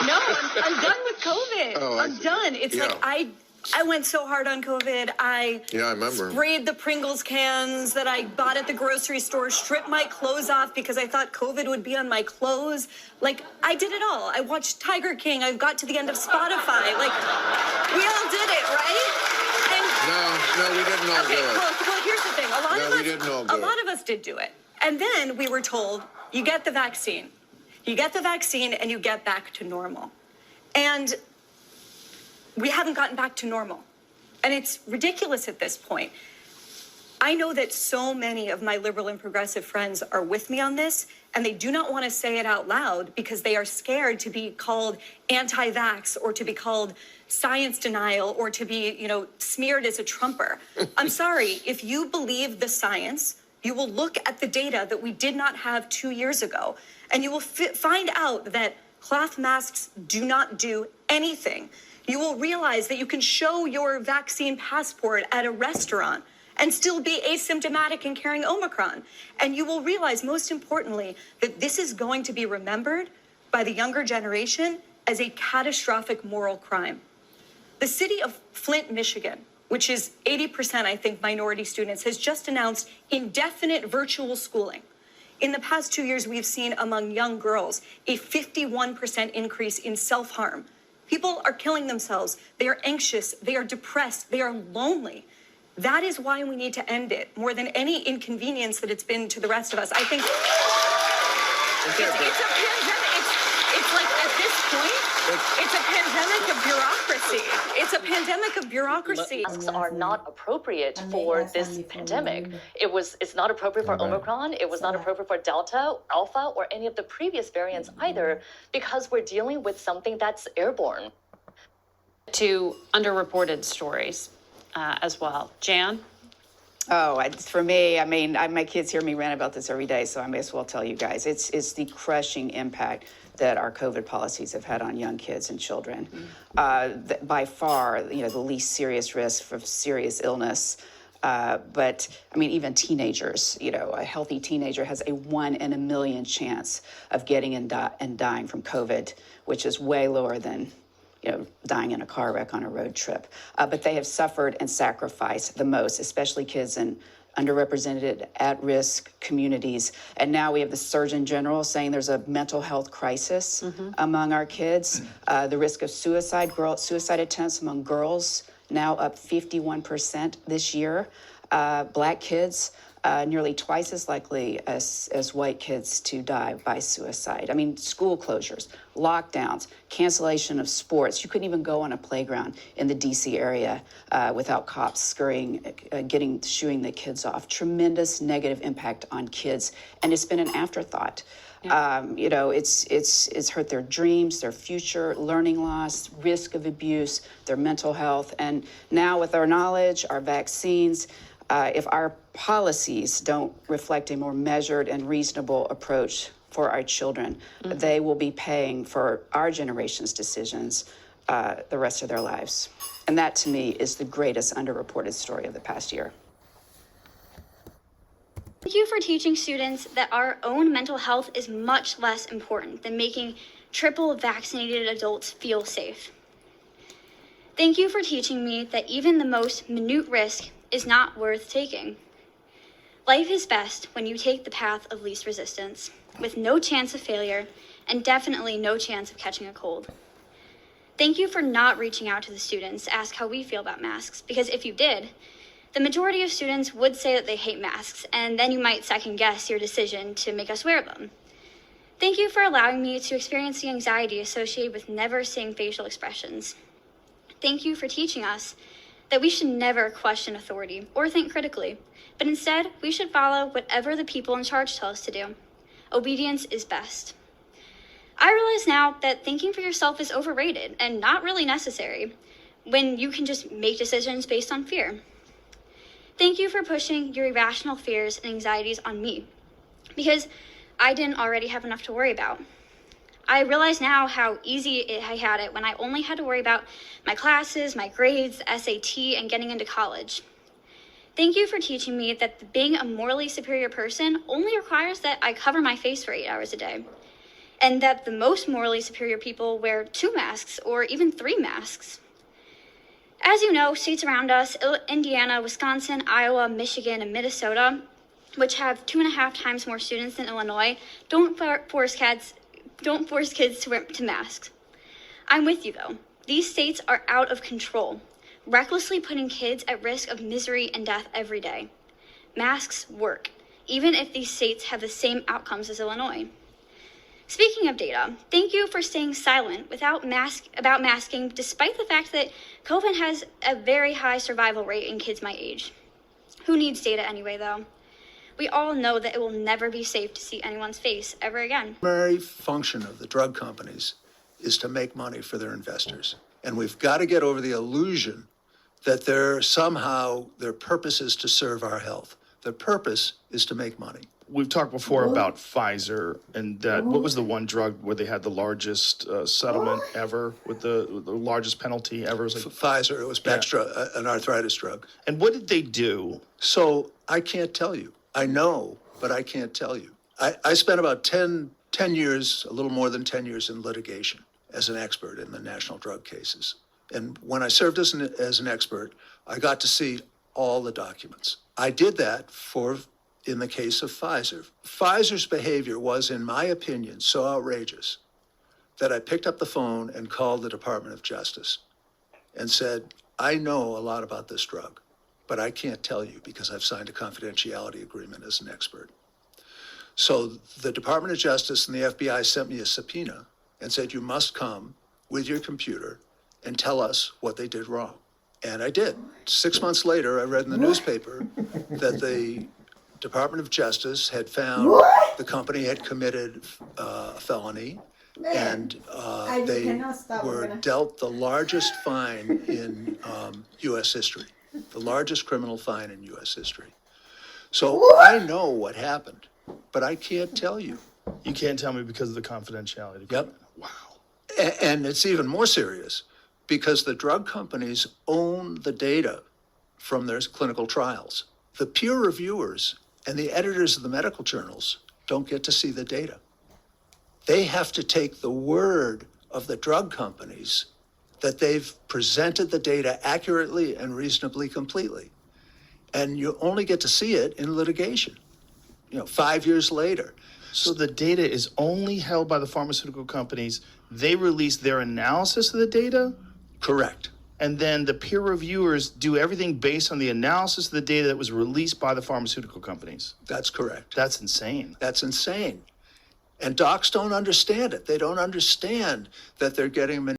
No, I'm done with COVID. Oh, I'm done. It's yeah. like I went so hard on COVID. I remember. Sprayed the Pringles cans that I bought at the grocery store, stripped my clothes off because I thought COVID would be on my clothes. Like, I did it all. I watched Tiger King. I got to the end of Spotify. Like, we all did it, right? No, we didn't all do it. Well, here's the thing. A lot of us did do it. And then we were told, you get the vaccine. You get the vaccine and you get back to normal. And we haven't gotten back to normal. And it's ridiculous at this point. I know that so many of my liberal and progressive friends are with me on this, and they do not want to say it out loud because they are scared to be called anti-vax or to be called science denial or to be, smeared as a Trumper. I'm sorry, if you believe the science, you will look at the data that we did not have 2 years ago, and you will find out that cloth masks do not do anything. You will realize that you can show your vaccine passport at a restaurant and still be asymptomatic and carrying Omicron. And you will realize, most importantly, that this is going to be remembered by the younger generation as a catastrophic moral crime. The city of Flint, Michigan, which is 80%, I think, minority students, has just announced indefinite virtual schooling. In the past 2 years, we've seen among young girls a 51% increase in self-harm. People are killing themselves. They are anxious. They are depressed. They are lonely. That is why we need to end it more than any inconvenience that it's been to the rest of us. I think it's a pandemic. It's like at this point, it's a pandemic of bureaucracy. It's a pandemic of bureaucracy. Masks are not appropriate for this pandemic. It's not appropriate for Omicron. It was not appropriate for Delta, Alpha, or any of the previous variants either, because we're dealing with something that's airborne. To underreported stories as well. Jan? For me, my kids hear me rant about this every day, so I may as well tell you guys. It's the crushing impact that our COVID policies have had on young kids and children. By far, the least serious risk of serious illness. But even teenagers, a healthy teenager has a 1 in a million chance of getting and dying from COVID, which is way lower than dying in a car wreck on a road trip. But they have suffered and sacrificed the most, especially kids in underrepresented, at-risk communities. And now we have the Surgeon General saying there's a mental health crisis among our kids. The risk of suicide attempts among girls now up 51% this year. Black kids, nearly twice as likely as white kids to die by suicide. School closures, lockdowns, cancellation of sports. You couldn't even go on a playground in the DC area without cops scurrying, shooing the kids off. Tremendous negative impact on kids, and it's been an afterthought. Yeah. It's hurt their dreams, their future, learning loss, risk of abuse, their mental health, and now with our knowledge, our vaccines. If our policies don't reflect a more measured and reasonable approach for our children, they will be paying for our generation's decisions the rest of their lives. And that, to me, is the greatest underreported story of the past year. Thank you for teaching students that our own mental health is much less important than making triple vaccinated adults feel safe. Thank you for teaching me that even the most minute risk is not worth taking. Life is best when you take the path of least resistance, with no chance of failure and definitely no chance of catching a cold. Thank you for not reaching out to the students to ask how we feel about masks, because if you did, the majority of students would say that they hate masks, and then you might second guess your decision to make us wear them. Thank you for allowing me to experience the anxiety associated with never seeing facial expressions. Thank you for teaching us that we should never question authority or think critically, but instead we should follow whatever the people in charge tell us to do. Obedience is best. I realize now that thinking for yourself is overrated and not really necessary when you can just make decisions based on fear. Thank you for pushing your irrational fears and anxieties on me, because I didn't already have enough to worry about. I realize now how easy I had it when I only had to worry about my classes, my grades, SAT, and getting into college. Thank you for teaching me that being a morally superior person only requires that I cover my face for 8 hours a day. and that the most morally superior people wear 2 masks or even 3 masks. As you know, states around us, Indiana, Wisconsin, Iowa, Michigan, and Minnesota, which have 2.5 times more students than Illinois, don't force kids to wear masks. I'm with you though. These states are out of control, recklessly putting kids at risk of misery and death every day. Masks work, even if these states have the same outcomes as Illinois. Speaking of data, thank you for staying silent about masking, despite the fact that COVID has a very high survival rate in kids my age. Who needs data anyway, though? We all know that it will never be safe to see anyone's face ever again. The primary function of the drug companies is to make money for their investors. And we've got to get over the illusion that their purpose is to serve our health. Their purpose is to make money. We've talked before about Pfizer and that. What was the one drug where they had the largest settlement ever with the largest penalty ever? It was like, Pfizer, it was Bextra, an arthritis drug. and what did they do? So I can't tell you. I know, but I can't tell you. I spent about 10 years, a little more than 10 years in litigation as an expert in the national drug cases. And when I served as an expert, I got to see all the documents. I did that in the case of Pfizer. Pfizer's behavior was, in my opinion, so outrageous that I picked up the phone and called the Department of Justice and said, I know a lot about this drug, but I can't tell you because I've signed a confidentiality agreement as an expert. So the Department of Justice and the FBI sent me a subpoena and said, you must come with your computer and tell us what they did wrong. And I did. 6 months later, I read in the newspaper that the Department of Justice had found the company had committed a felony, and they were dealt the largest fine in U.S. history, the largest criminal fine in U.S. history. So I know what happened, but I can't tell you. You can't tell me because of the confidentiality agreement. Wow. And it's even more serious because the drug companies own the data from their clinical trials. The peer reviewers and the editors of the medical journals don't get to see the data. They have to take the word of the drug companies that they've presented the data accurately and reasonably completely. And you only get to see it in litigation, 5 years later. So the data is only held by the pharmaceutical companies. They release their analysis of the data, Correct. and then the peer reviewers do everything based on the analysis of the data that was released by the pharmaceutical companies. That's correct. That's insane. That's insane. And docs don't understand it. They don't understand that they're getting manipulated.